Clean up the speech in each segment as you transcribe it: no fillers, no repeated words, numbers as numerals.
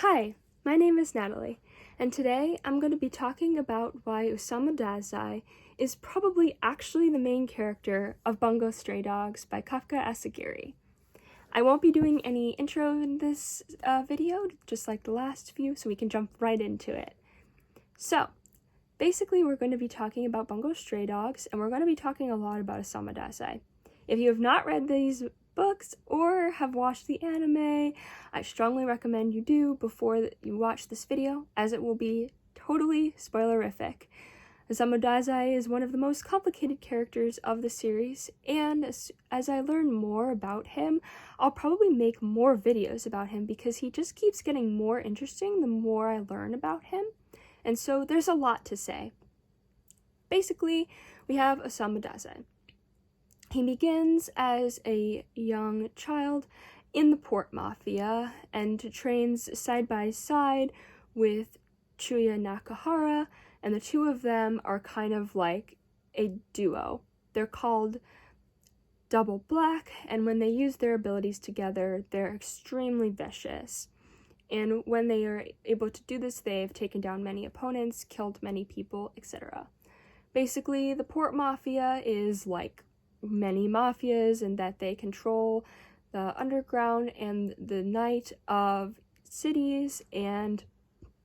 Hi, my name is Natalie, and today I'm going to be talking about why Osamu Dazai is probably actually the main character of Bungo Stray Dogs by Kafka Asagiri. I won't be doing any intro in this video, just like the last few, so we can jump right into it. So, basically we're going to be talking about Bungo Stray Dogs, and we're going to be talking a lot about Osamu Dazai. If you have not read these books or have watched the anime, I strongly recommend you do before you watch this video, as it will be totally spoilerific. Osamu Dazai is one of the most complicated characters of the series, and as I learn more about him, I'll probably make more videos about him because he just keeps getting more interesting the more I learn about him, and so there's a lot to say. Basically, we have Osamu Dazai. He begins as a young child in the port mafia and trains side by side with Chuya Nakahara, and the two of them are kind of like a duo. They're called Double Black, and when they use their abilities together, they're extremely vicious. And when they are able to do this, they've taken down many opponents, killed many people, etc. Basically, the port mafia is like many mafias in that they control the underground and the night of cities, and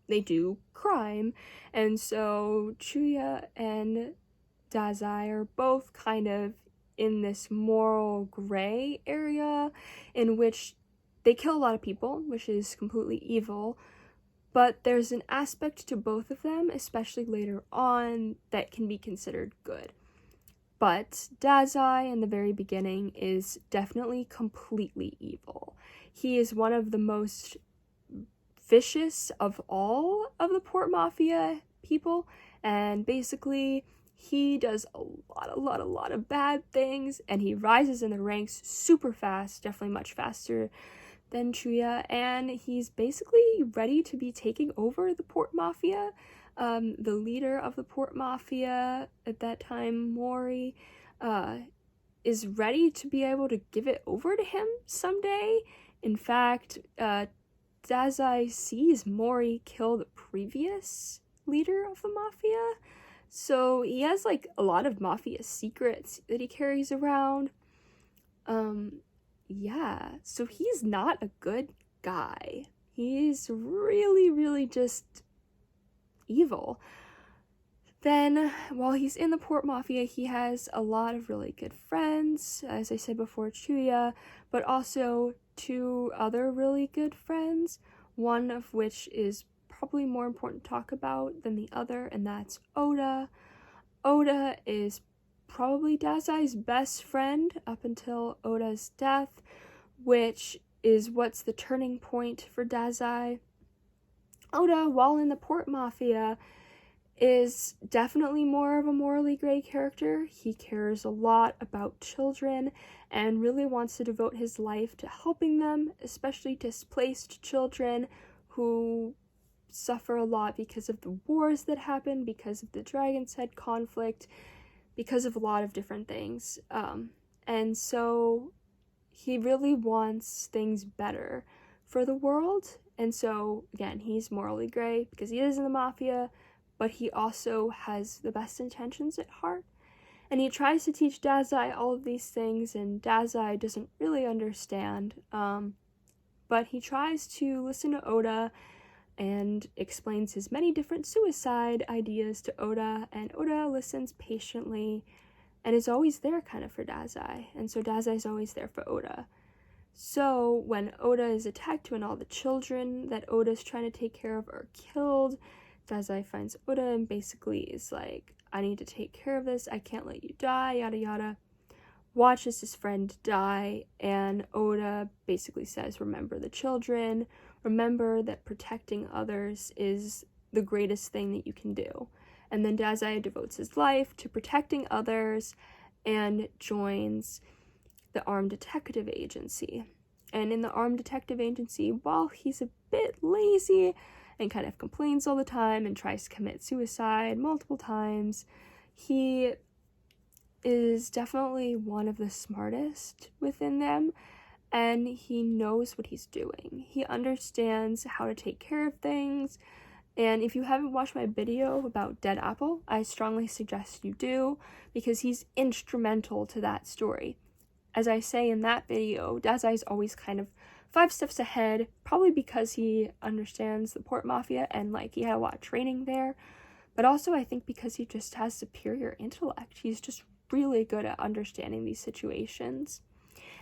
they do crime. And so Chuya and Dazai are both kind of in this moral gray area in which they kill a lot of people, which is completely evil, but there's an aspect to both of them, especially later on, that can be considered good. But Dazai in the very beginning is definitely completely evil. He is one of the most vicious of all of the port mafia people, and basically he does a lot of bad things, and he rises in the ranks super fast, definitely much faster than Chuya, and he's basically ready to be taking over the port mafia. The leader of the port mafia at that time, Mori, is ready to be able to give it over to him someday. In fact, Dazai sees Mori kill the previous leader of the mafia, so he has like a lot of mafia secrets that he carries around. Yeah, so he's not a good guy. He's really just evil. Then, while he's in the port mafia, he has a lot of really good friends, as I said before, Chuya, but also two other really good friends, one of which is probably more important to talk about than the other, and that's Oda. Oda is probably Dazai's best friend up until Oda's death, which is what's the turning point for Dazai. Oda, while in the port mafia, is definitely more of a morally gray character. He cares a lot about children and really wants to devote his life to helping them, especially displaced children who suffer a lot because of the wars that happen, because of the Dragon's Head conflict, because of a lot of different things. And so he really wants things better for the world. And so, again, he's morally gray because he is in the mafia, but he also has the best intentions at heart. And he tries to teach Dazai all of these things, and Dazai doesn't really understand. But he tries to listen to Oda and explains his many different suicide ideas to Oda, and Oda listens patiently and is always there kind of for Dazai, and so Dazai's always there for Oda. So when Oda is attacked, when all the children that Oda's trying to take care of are killed, Dazai finds Oda and basically is like, I need to take care of this, I can't let you die, yada yada. Watches his friend die, and Oda basically says, remember the children, remember that protecting others is the greatest thing that you can do. And then Dazai devotes his life to protecting others and joins the Armed Detective Agency. And in the Armed Detective Agency, while he's a bit lazy and kind of complains all the time and tries to commit suicide multiple times, he is definitely one of the smartest within them, and he knows what he's doing. He understands how to take care of things. And if you haven't watched my video about Dead Apple, I strongly suggest you do, because he's instrumental to that story. As I say in that video, Dazai is always kind of 5 steps ahead, probably because he understands the port mafia and like he had a lot of training there, but also I think because he just has superior intellect. He's just really good at understanding these situations.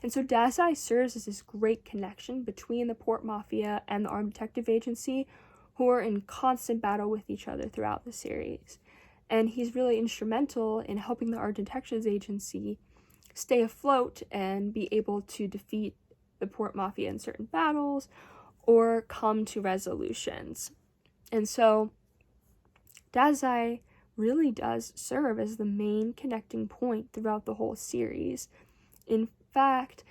And so Dazai serves as this great connection between the port mafia and the armed detective agency, who are in constant battle with each other throughout the series. And he's really instrumental in helping the armed detectives agency stay afloat and be able to defeat the port mafia in certain battles or come to resolutions. And so Dazai really does serve as the main connecting point throughout the whole series. In fact,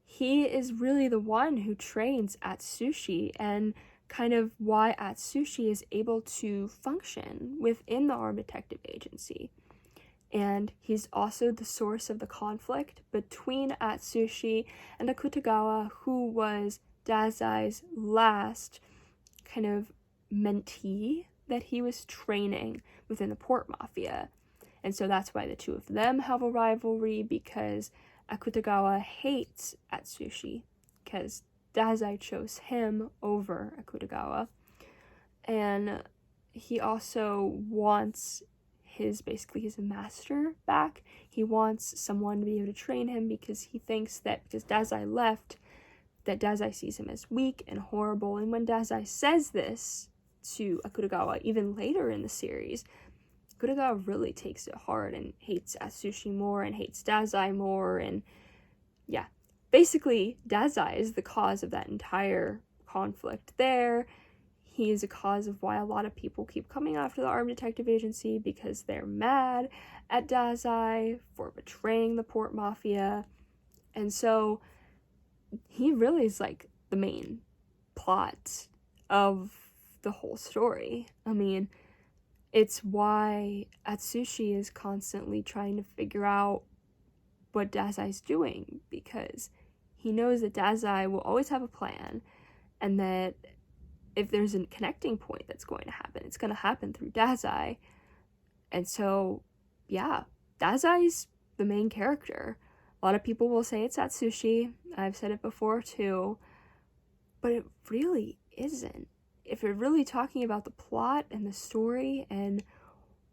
he is really the one who trains Atsushi, and kind of why Atsushi is able to function within the armed detective agency. And he's also the source of the conflict between Atsushi and Akutagawa, who was Dazai's last kind of mentee that he was training within the port mafia. And so that's why the two of them have a rivalry, because Akutagawa hates Atsushi because Dazai chose him over Akutagawa. And he also wants his master back. He wants someone to be able to train him, because he thinks that because Dazai left, that Dazai sees him as weak and horrible. And when Dazai says this to Akutagawa, even later in the series, Akutagawa really takes it hard and hates Atsushi more and hates Dazai more. And yeah, basically Dazai is the cause of that entire conflict there. He is a cause of why a lot of people keep coming after the armed detective agency, because they're mad at Dazai for betraying the port mafia. And so he really is like the main plot of the whole story. I mean, it's why Atsushi is constantly trying to figure out what Dazai's doing, because he knows that Dazai will always have a plan, and that if there's a connecting point that's going to happen, it's going to happen through Dazai. And so, yeah, Dazai's the main character. A lot of people will say it's Atsushi. I've said it before too. But it really isn't. If you're really talking about the plot and the story and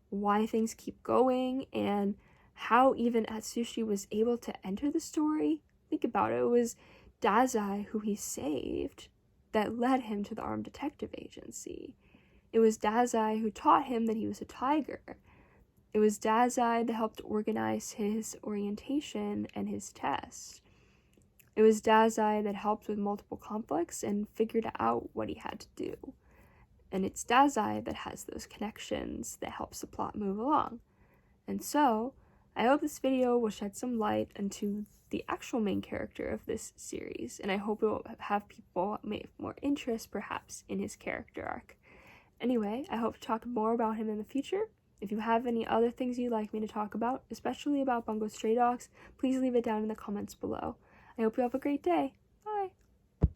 why things keep going and how even Atsushi was able to enter the story, think about it. It was Dazai who he saved that led him to the armed detective agency. It was Dazai who taught him that he was a tiger. It was Dazai that helped organize his orientation and his test. It was Dazai that helped with multiple conflicts and figured out what he had to do. And it's Dazai that has those connections that helps the plot move along. And so, I hope this video will shed some light into the actual main character of this series, and I hope it will have people make more interest perhaps in his character arc. Anyway, I hope to talk more about him in the future. If you have any other things you'd like me to talk about, especially about Bungo Stray Dogs, please leave it down in the comments below. I hope you have a great day.